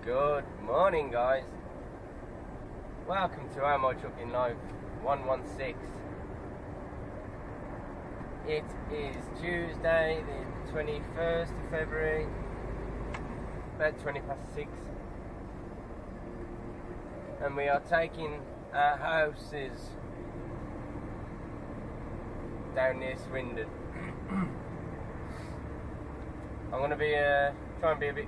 Good morning, guys. Welcome to How My Trucking Life 116. It is Tuesday, the 21st of February, about 20 past 6, and we are taking our houses down near Swindon. I'm going to be try and be a bit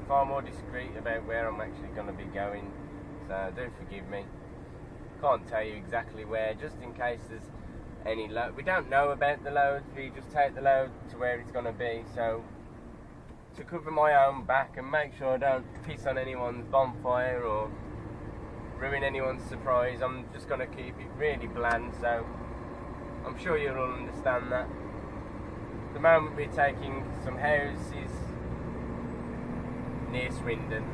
far more discreet about where I'm actually going to be going, so do forgive me. Can't tell you exactly where, just in case there's any load. We don't know about the loads, we just take the load to where it's going to be, so to cover my own back and make sure I don't piss on anyone's bonfire or ruin anyone's surprise, I'm just going to keep it really bland, so I'm sure you'll all understand that. At the moment we're taking some houses near Swindon,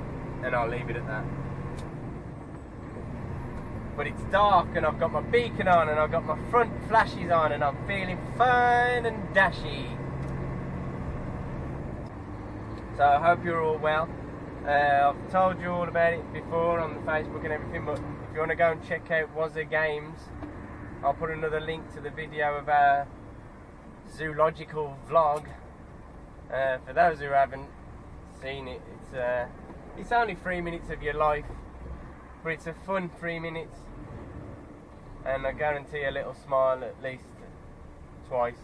and I'll leave it at that. But it's dark and I've got my beacon on and I've got my front flashes on and I'm feeling fine and dashy. So I hope you're all well. I've told you all about it before on the Facebook and everything, but if you want to go and check out Wazza Games, I'll put another link to the video of our zoological vlog. For those who haven't seen it, it's only 3 minutes of your life, but it's a fun 3 minutes, and I guarantee a little smile at least twice.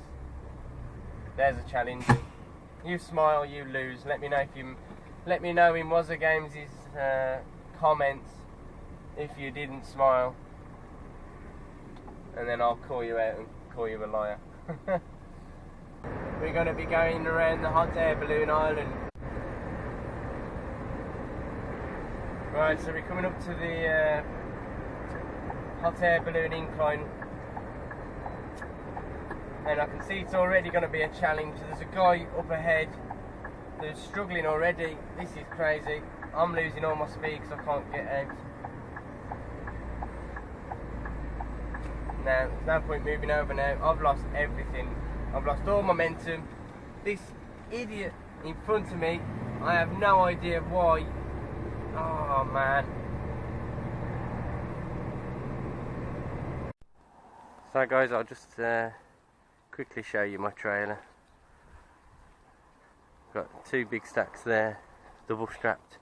There's a challenge. You smile, you lose. Let me know in Wazza Games' comments if you didn't smile, and then I'll call you out and call you a liar. We're going to be going around the hot air balloon island. Right, so we're coming up to the hot air balloon incline, and I can see it's already going to be a challenge. There's a guy up ahead who's struggling already. This is crazy. I'm losing all my speed because I can't get out. Now, there's no point moving over now. I've lost everything. I've lost all momentum. This idiot in front of me, I have no idea why. Oh man. So guys, I'll just quickly show you my trailer. Got two big stacks there, double strapped.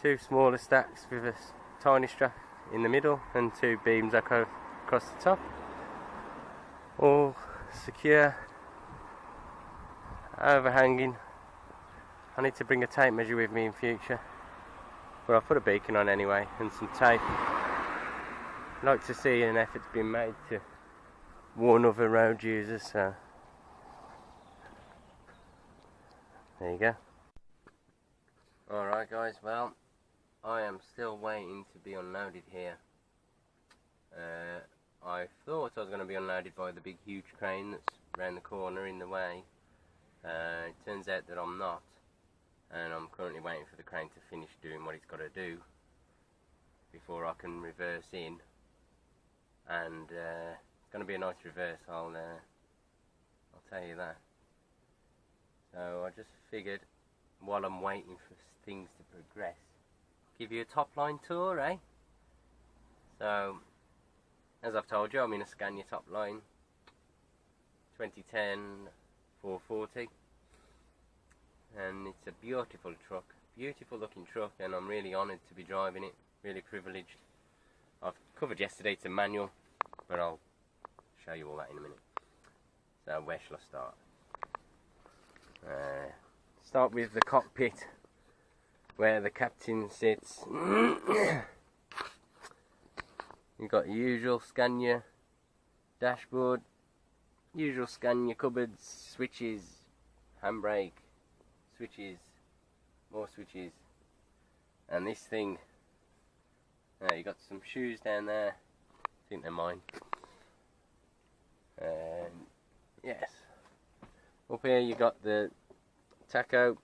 Two smaller stacks with a tiny strap in the middle and two beams across the top. All secure, overhanging. I need to bring a tape measure with me in future, but I'll put a beacon on anyway and some tape. I'd like to see an effort's been made to warn other road users, so there you go. Alright guys, well, I am still waiting to be unloaded here. I thought I was going to be unloaded by the big huge crane that's round the corner in the way. It turns out that I'm not, and I'm currently waiting for the crane to finish doing what it's got to do before I can reverse in, and it's going to be a nice reverse, I'll tell you that. So I just figured, while I'm waiting for things to progress, give you a Topline Tour, eh? So, as I've told you, I'm in a Scania Topline 2010 440, and it's a beautiful truck, beautiful looking truck, and I'm really honoured to be driving it, really privileged. I've covered yesterday, it's a manual, but I'll show you all that in a minute. So where shall I start? Start with the cockpit, where the captain sits. You've got the usual Scania dashboard, usual Scania cupboards, switches, handbrake, switches, more switches, and this thing, you got some shoes down there, I think they're mine. Yes, up here you got the tacho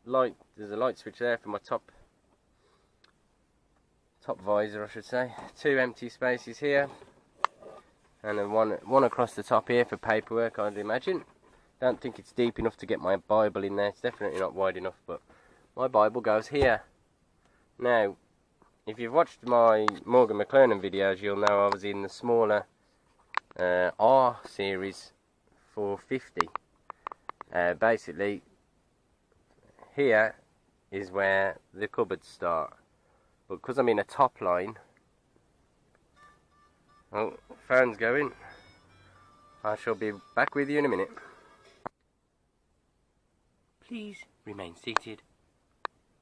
light, there's a light switch there for my top visor, I should say. Two empty spaces here, and then one across the top here for paperwork, I'd imagine. Don't think it's deep enough to get my Bible in there. It's definitely not wide enough, but my Bible goes here. Now, if you've watched my Morgan McLernan videos, you'll know I was in the smaller R series 450. Basically, here is where the cupboards start. But because I'm in a top line, oh, phone's going. I shall be back with you in a minute. Please remain seated.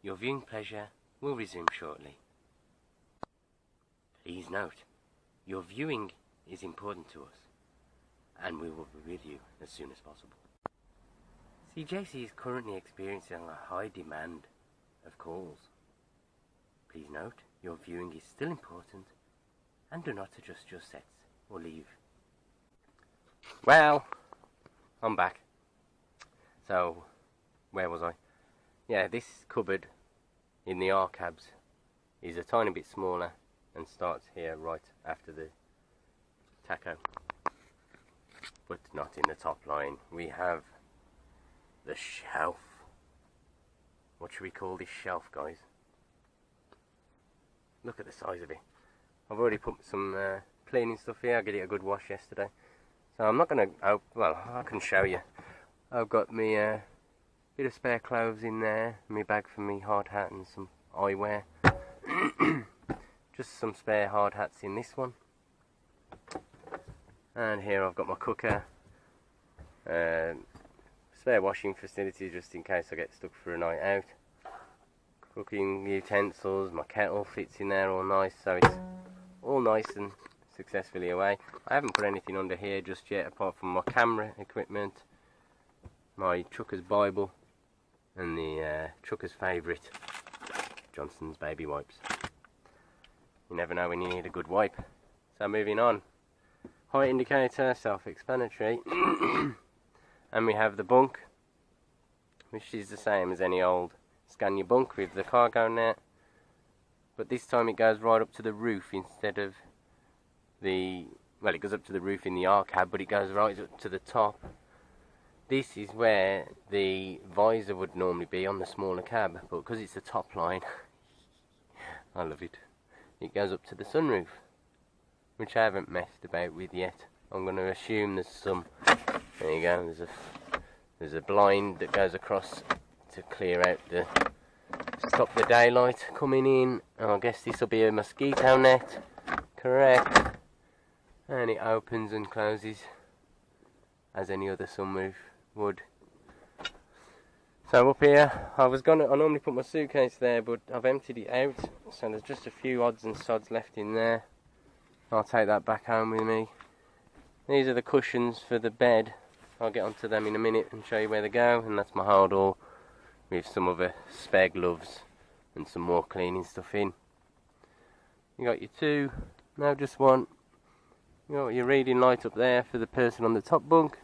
Your viewing pleasure will resume shortly. Please note, your viewing is important to us, and we will be with you as soon as possible. CJACEY is currently experiencing a high demand of calls. Please note, your viewing is still important, and do not adjust your sets or leave. Well, I'm back. So, where was I? Yeah, this cupboard in the R cabs is a tiny bit smaller and starts here right after the tacho, but not in the top line. We have the shelf. What should we call this shelf, guys? Look at the size of it. I've already put some cleaning stuff here. I gave it a good wash yesterday, so I'm not going to, well, I can show you. I've got me bit of spare clothes in there, my bag for me hard hat and some eyewear. Just some spare hard hats in this one. And here I've got my cooker, spare washing facility just in case I get stuck for a night out. Cooking utensils, my kettle fits in there all nice, so it's all nice and successfully away. I haven't put anything under here just yet apart from my camera equipment, my trucker's Bible, and the trucker's favourite, Johnson's baby wipes. You never know when you need a good wipe. So moving on. Height indicator, self-explanatory. And we have the bunk, which is the same as any old Scania bunk with the cargo net. But this time it goes right up to the roof instead of the... Well, it goes up to the roof in the R cab, but it goes right up to the top. This is where the visor would normally be on the smaller cab, but because it's the top line, I love it. It goes up to the sunroof, which I haven't messed about with yet. I'm going to assume there's some. There you go. There's a blind that goes across to clear out the, stop the daylight coming in. And I guess this will be a mosquito net, correct? And it opens and closes as any other sunroof would. So up here, I normally put my suitcase there, but I've emptied it out, so there's just a few odds and sods left in there. I'll take that back home with me. These are the cushions for the bed. I'll get onto them in a minute and show you where they go, and that's my hold all with some other spare gloves and some more cleaning stuff in. You got your two, no, just one. You got your reading light up there for the person on the top bunk.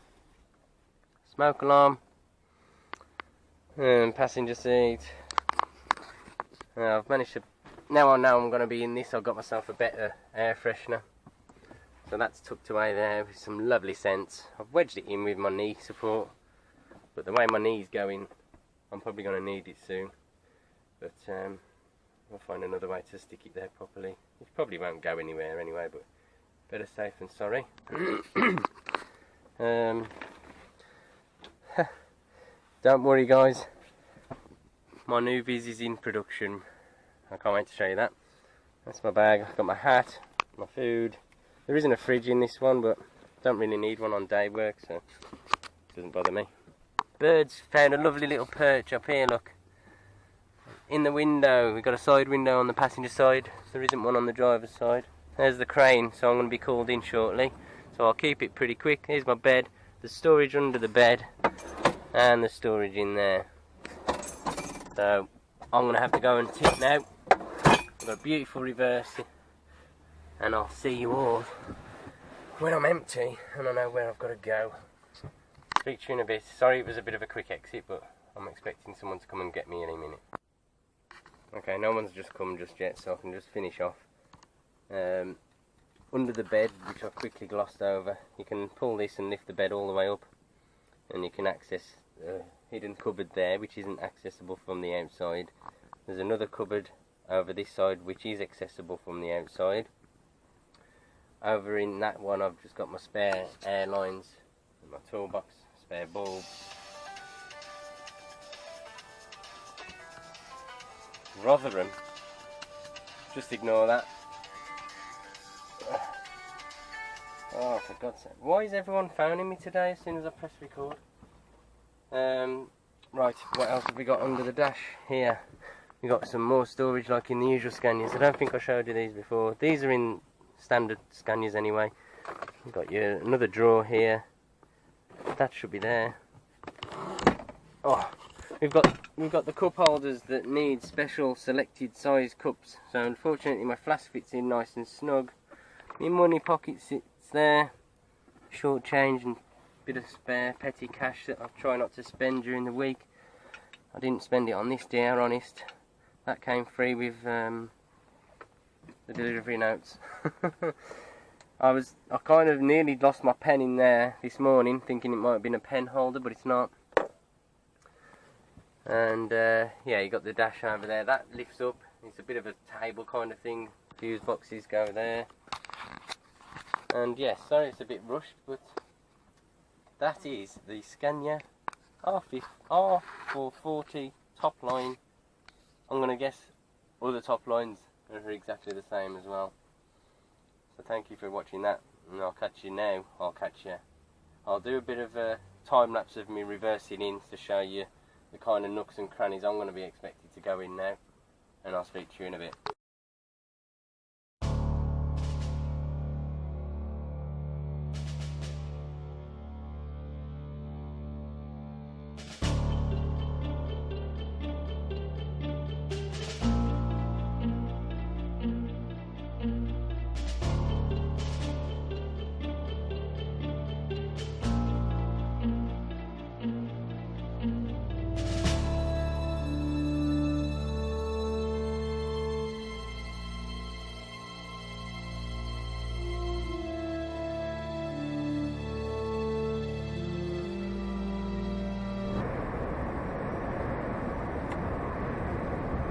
Smoke alarm. Passenger seat. Now I've managed to, now I know I'm going to be in this, I've got myself a better air freshener. So that's tucked away there with some lovely scents. I've wedged it in with my knee support, but the way my knee's going, I'm probably going to need it soon. But I'll find another way to stick it there properly. It probably won't go anywhere anyway, but better safe than sorry. Don't worry guys, my new Viz is in production. I can't wait to show you that. That's my bag. I've got my hat, my food. There isn't a fridge in this one, but don't really need one on day work, so it doesn't bother me. Birds found a lovely little perch up here, look. In the window, we've got a side window on the passenger side. There isn't one on the driver's side. There's the crane, so I'm going to be called in shortly. So I'll keep it pretty quick. Here's my bed. There's storage under the bed. And the storage in there. So I'm going to have to go and tip now. I've got a beautiful reverse, and I'll see you all when I'm empty and I know where I've got to go. Speak to you in a bit. Sorry it was a bit of a quick exit, but I'm expecting someone to come and get me any minute. Okay, no one's just come just yet, so I can just finish off. Under the bed, which I've quickly glossed over, you can pull this and lift the bed all the way up, and you can access hidden cupboard there which isn't accessible from the outside. There's another cupboard over this side which is accessible from the outside. Over in that one I've just got my spare airlines, my toolbox, spare bulbs. Rotherham, just ignore that. Oh, for God's sake. Why is everyone phoning me today as soon as I press record? Right, what else have we got under the dash here? We got some more storage like in the usual Scanias. I don't think I showed you these before. These are in standard Scanias anyway. You've got your another drawer here. That should be there. Oh, we've got the cup holders that need special selected size cups. So unfortunately my flask fits in nice and snug. My money pocket sits there. Short change and bit of spare petty cash that I'll try not to spend during the week. I didn't spend it on this, dear honest. That came free with the delivery notes. I kind of nearly lost my pen in there this morning, thinking it might have been a pen holder, but it's not. And yeah, you got the dash over there. That lifts up. It's a bit of a table kind of thing. Fuse boxes go there. And yes, yeah, sorry it's a bit rushed, but that is the Scania R440 top line. I'm going to guess other top lines are exactly the same as well. So thank you for watching that, and I'll catch you now. I'll do a bit of a time lapse of me reversing in to show you the kind of nooks and crannies I'm going to be expected to go in now, and I'll speak to you in a bit.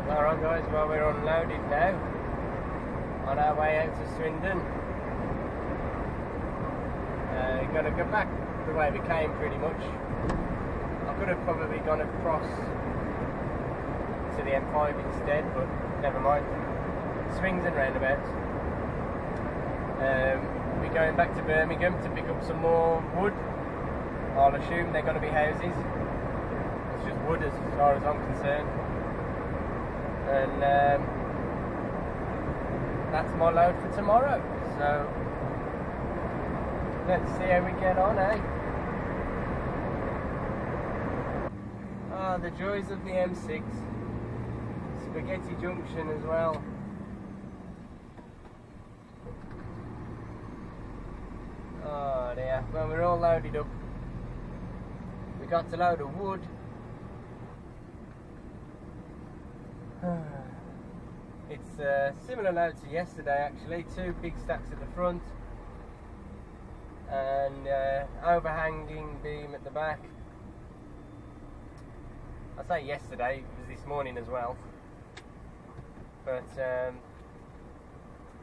Alright guys, well we're unloaded now, on our way out to Swindon. We're going to go back the way we came pretty much. I could have probably gone across to the M5 instead, but never mind. Swings and roundabouts. We're going back to Birmingham to pick up some more wood. I'll assume they're going to be houses. It's just wood as far as I'm concerned. And that's my load for tomorrow, so let's see how we get on, eh? Ah, the joys of the M6. Spaghetti Junction as well. Oh dear, well we're all loaded up. We got a load of wood. It's a similar load to yesterday actually, 2 big stacks at the front and overhanging beam at the back. I say yesterday, it was this morning as well, but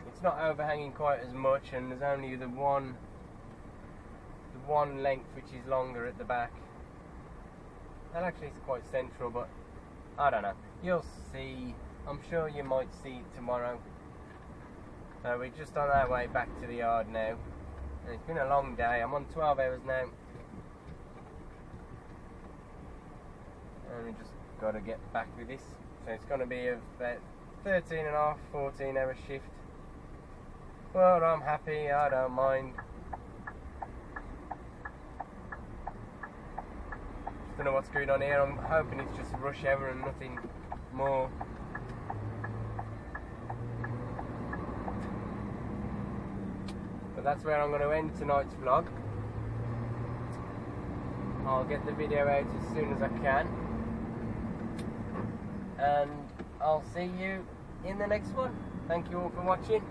it's not overhanging quite as much, and there's only the one length which is longer at the back. And actually it's quite central, but I don't know. You'll see. I'm sure you might see it tomorrow. So we're just on our way back to the yard now. And it's been a long day. I'm on 12 hours now. And we just got to get back with this. So it's going to be about 13.5, 14 hour shift. But I'm happy. I don't mind. Don't know what's going on here. I'm hoping it's just rush hour and nothing more. But that's where I'm going to end tonight's vlog. I'll get the video out as soon as I can, and I'll see you in the next one. Thank you all for watching.